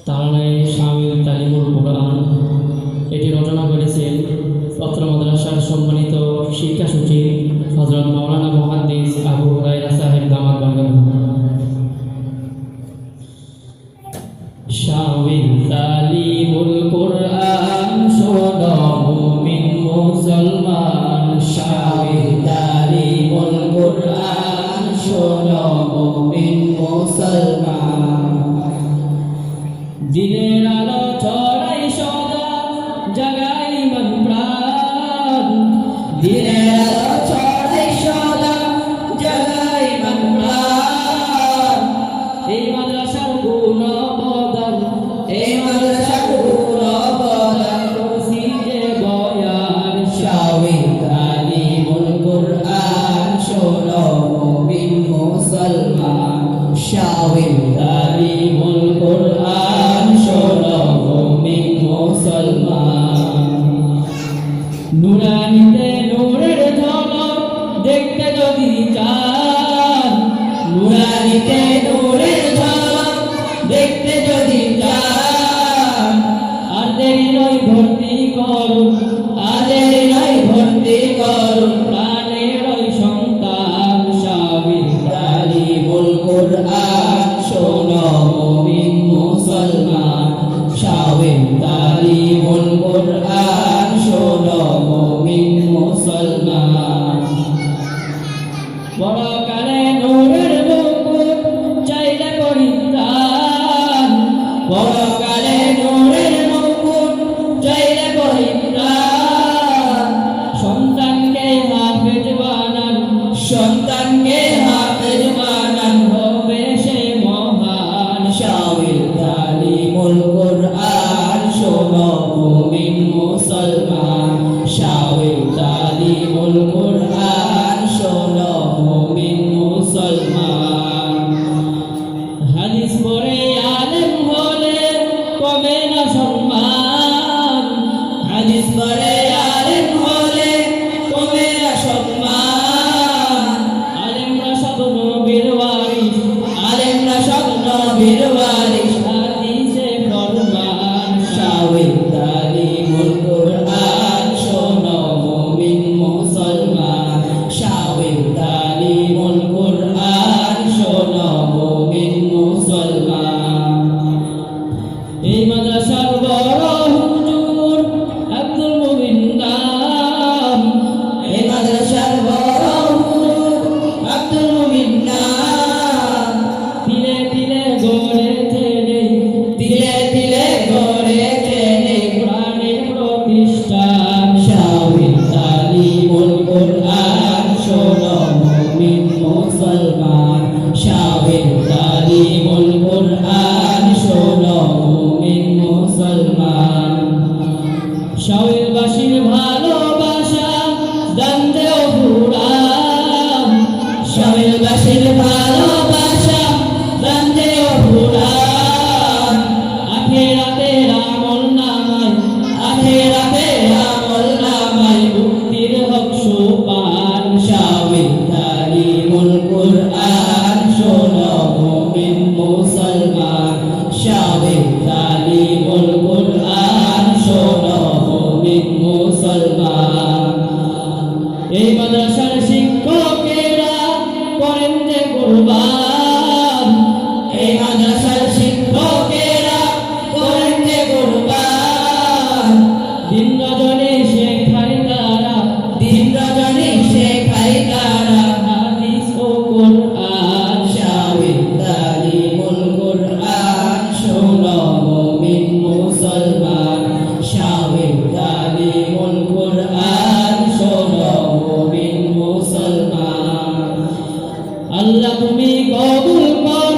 তারানায় শামিল তালিমুল কোরআন এটি রচনা করেছেন পত্র মাদ্রাসার সম্মানিত শিক্ষা সচিব হযরত মাওলানা মুহাদ্দিস আবু হুরায়রা সাহেব দামাত বারকাতুহু। শামিল তালিমুল কোরআন শোনো মুমিন মুসলমান, শামিল তালিমুল কোরআন শোনো মুমিন মুসলমান। দিনের আলো ছড়াই সদা জাগাই মন প্রাণ, দিনের আলো ছড়াই সদা জাগাই মন প্রাণ। এই মাদ্রাসার গুণবদল, এই মাদ্রাসার গুণবদল করছি যে বয়ান। শামিল তালিমুল কোরআন শোনো মুমিন মুসলমান, শামিল তালিমুল কোরআন শোনো মুমিন মুসলমান। নুরানিতে নূরের ঝলক দেখতে যদি চান, নুরানিতে নূরের ঝলক দেখতে যদি চান, আর দেরি নয় ভর্তি করুন, আর দেরি নয় ভর্তি করুন প্রাণের ওই সন্তান। শামিল তালিমুল কোরআন শোনো মুমিন মুসলমান, শামিল তালিমুল কোরআন শোনো মুমিন মুসলমান। পরকালে নূরের মুকুট চাইলে পরিত্রাণ, পরকালে নূরের মুকুট চাইলে পরিত্রাণ। সন্তানকে হাফেজ বানান, সন্তানকে হাফেজ বানান হবে সে মহান। শামিল তালিমুল কোরআন শোনো মুমিন মুসলমান, শামিল তালিমুল কোরআন শোনো মুমিন মুসলমান। হাদিস পড়ে আলেম হলে কমে না সম্মান, হাদিস পড়ে আলেম হলে কমে না সম্মান। আলেমরা সব নবীর ওয়ারিস, আলেমরা সব নবীর ওয়ারিস হাদিসে ফরমান। শামিল তালিমুল কোরআন শোনো মুমিন মুসলমান, শামিল তালিমুল কোরআন শোনো মুমিন মুসলমান। এই মাদ্রাসার বড় হুজুর আব্দুল মুমিন নাম, এই মাদ্রাসার বড় হুজুর আব্দুল মুমিন নাম। তিলে তিলে গড়েছেন, তিলে তিলে গড়েছেন কোরআনের প্রতিষ্ঠান। শামিল তালিমুল কোরআন শোনো মুমিন মুসলমান, শামিল তালিমুল কোরআন শোনো মুমিন মুসলমান। শামিলবাসীর ভালোবাসা জানতে অপুরান, শামিলবাসীর ভালোবাসা জানতে অপুরান। আখিরাতের আমল নামায়, আখিরাতের আমল নামায় মুক্তির হক সুপান। শামিল তালিমুল কোরআন শোনো মুমিন মুসলমান, শামিল তালিমুল কোরআন শোনো মুমিন মুসলমান। এই মাদ্রাসার শিক্ষকেরা করেন যে কুরবান, এই মাদ্রাসার শিক্ষকেরা করেন যে কুরবান। দিন রজনী শেখায় তারা, দিন রজনী শেখায় তারা হাদিস ও কোরআন। শামিল তালিমুল কোরআন শোনো মুমিন মুসলমান, শামিল তালিমুল কোরআন শোনো মুমিন মুসলমান। আল্লাহ তুমি কবুল করো